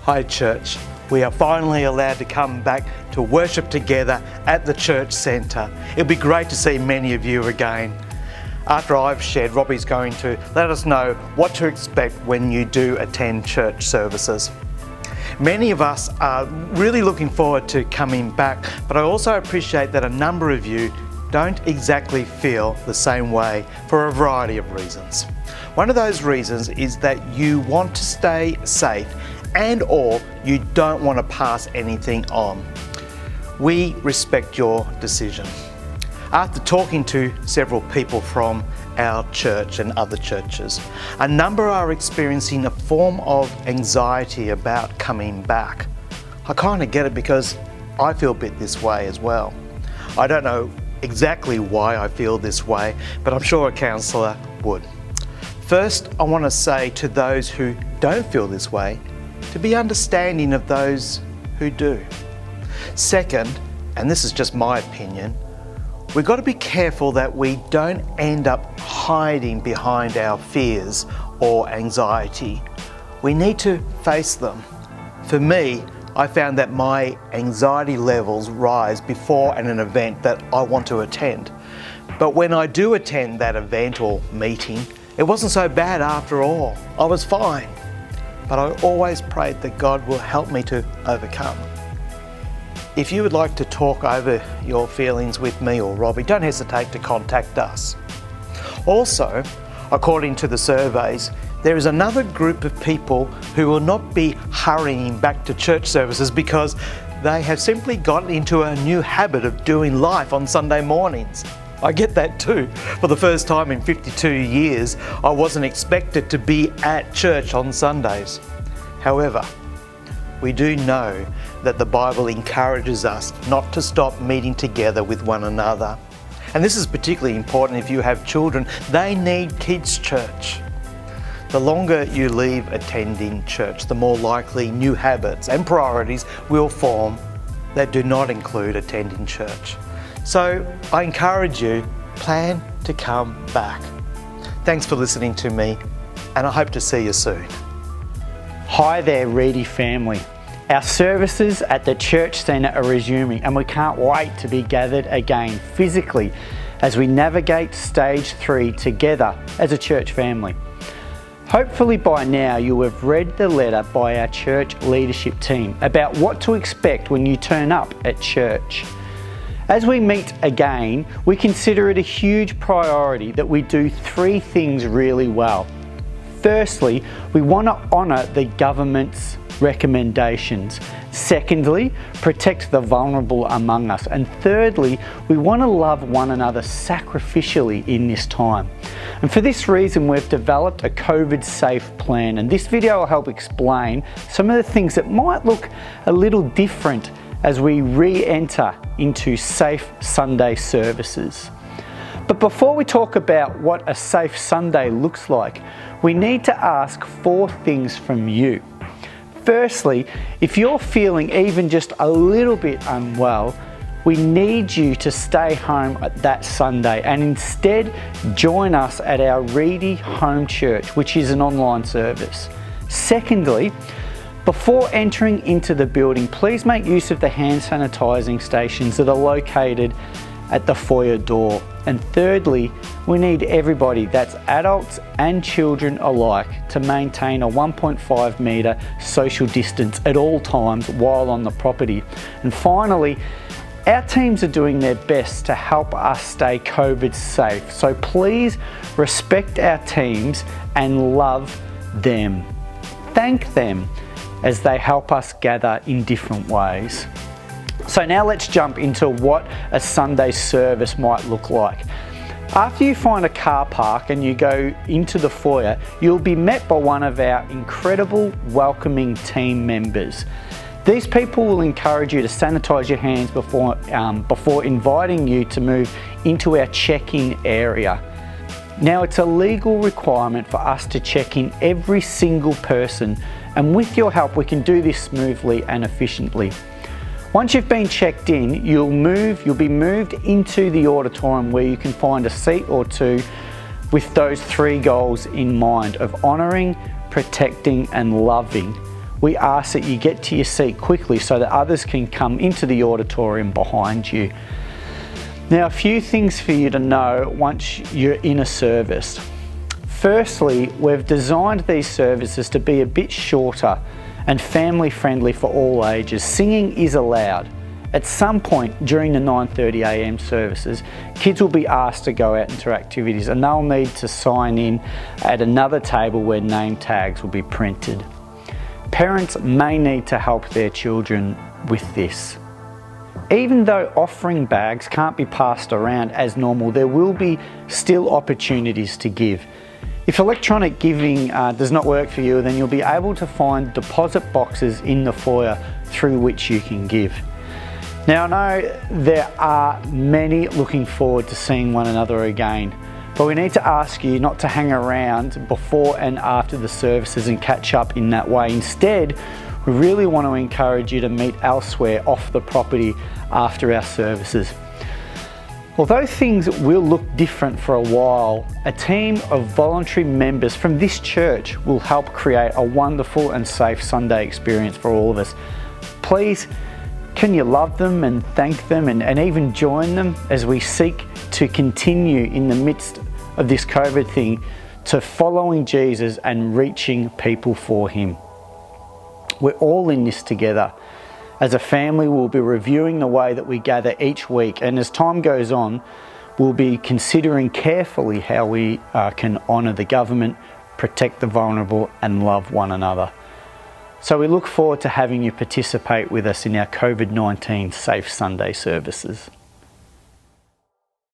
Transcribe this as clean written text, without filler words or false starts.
Hi church, we are finally allowed to come back to worship together at the church centre. It'll be great to see many of you again. After I've shared, Robbie's going to let us know what to expect when you do attend church services. Many of us are really looking forward to coming back, but I also appreciate that a number of you don't exactly feel the same way for a variety of reasons. One of those reasons is that you want to stay safe and/or you don't want to pass anything on. We respect your decision. After talking to several people from our church and other churches, a number are experiencing a form of anxiety about coming back. I kind of get it because I feel a bit this way as well. I don't know exactly why I feel this way, but I'm sure a counsellor would. First, I want to say to those who don't feel this way, to be understanding of those who do. Second, and this is just my opinion, we've got to be careful that we don't end up hiding behind our fears or anxiety. We need to face them. For me, I found that my anxiety levels rise before an event that I want to attend. But when I do attend that event or meeting, it wasn't so bad after all. I was fine. But I always prayed that God will help me to overcome. If you would like to talk over your feelings with me or Robbie, don't hesitate to contact us. Also, according to the surveys, there is another group of people who will not be hurrying back to church services because they have simply gotten into a new habit of doing life on Sunday mornings. I get that too. For the first time in 52 years, I wasn't expected to be at church on Sundays. However, we do know that the Bible encourages us not to stop meeting together with one another. And this is particularly important if you have children. They need kids' church. The longer you leave attending church, the more likely new habits and priorities will form that do not include attending church. So I encourage you, plan to come back. Thanks for listening to me, and I hope to see you soon. Hi there, Reedy family. Our services at the Church Centre are resuming, and we can't wait to be gathered again physically as we navigate stage 3 together as a church family. Hopefully by now you have read the letter by our church leadership team about what to expect when you turn up at church. As we meet again, we consider it a huge priority that we do 3 things really well. Firstly, we want to honour the government's recommendations. Secondly, protect the vulnerable among us. And thirdly, we want to love one another sacrificially in this time. And for this reason, we've developed a COVID-safe plan. And this video will help explain some of the things that might look a little different as we re-enter into safe Sunday services. But before we talk about what a safe Sunday looks like, we need to ask 4 things from you. Firstly, if you're feeling even just a little bit unwell, we need you to stay home at that Sunday and instead join us at our Reedy Home Church, which is an online service. Secondly, before entering into the building, please make use of the hand sanitising stations that are located at the foyer door. And thirdly, we need everybody, that's adults and children alike, to maintain a 1.5 metre social distance at all times while on the property. And finally, our teams are doing their best to help us stay COVID safe. So please respect our teams and love them. Thank them as they help us gather in different ways. So now let's jump into what a Sunday service might look like. After you find a car park and you go into the foyer, you'll be met by one of our incredible welcoming team members. These people will encourage you to sanitise your hands before inviting you to move into our check-in area. Now, it's a legal requirement for us to check in every single person, and with your help we can do this smoothly and efficiently. Once you've been checked in, you'll be moved into the auditorium where you can find a seat or two with those 3 goals in mind of honouring, protecting and loving we ask that you get to your seat quickly so that others can come into the auditorium behind you. Now, a few things for you to know once you're in a service. Firstly, we've designed these services to be a bit shorter and family friendly for all ages. Singing is allowed. At some point during the 9:30 a.m. services, kids will be asked to go out into activities and they'll need to sign in at another table where name tags will be printed. Parents may need to help their children with this. Even though offering bags can't be passed around as normal, there will be still opportunities to give. If electronic giving does not work for you, then you'll be able to find deposit boxes in the foyer through which you can give. Now, I know there are many looking forward to seeing one another again, but we need to ask you not to hang around before and after the services and catch up in that way. Instead, we really want to encourage you to meet elsewhere off the property after our services. Although things will look different for a while, a team of voluntary members from this church will help create a wonderful and safe Sunday experience for all of us. Please, can you love them and thank them and even join them as we seek to continue in the midst of this COVID thing to following Jesus and reaching people for Him. We're all in this together. As a family, we'll be reviewing the way that we gather each week, and as time goes on, we'll be considering carefully how we can honour the government, protect the vulnerable and love one another. So we look forward to having you participate with us in our COVID-19 Safe Sunday services.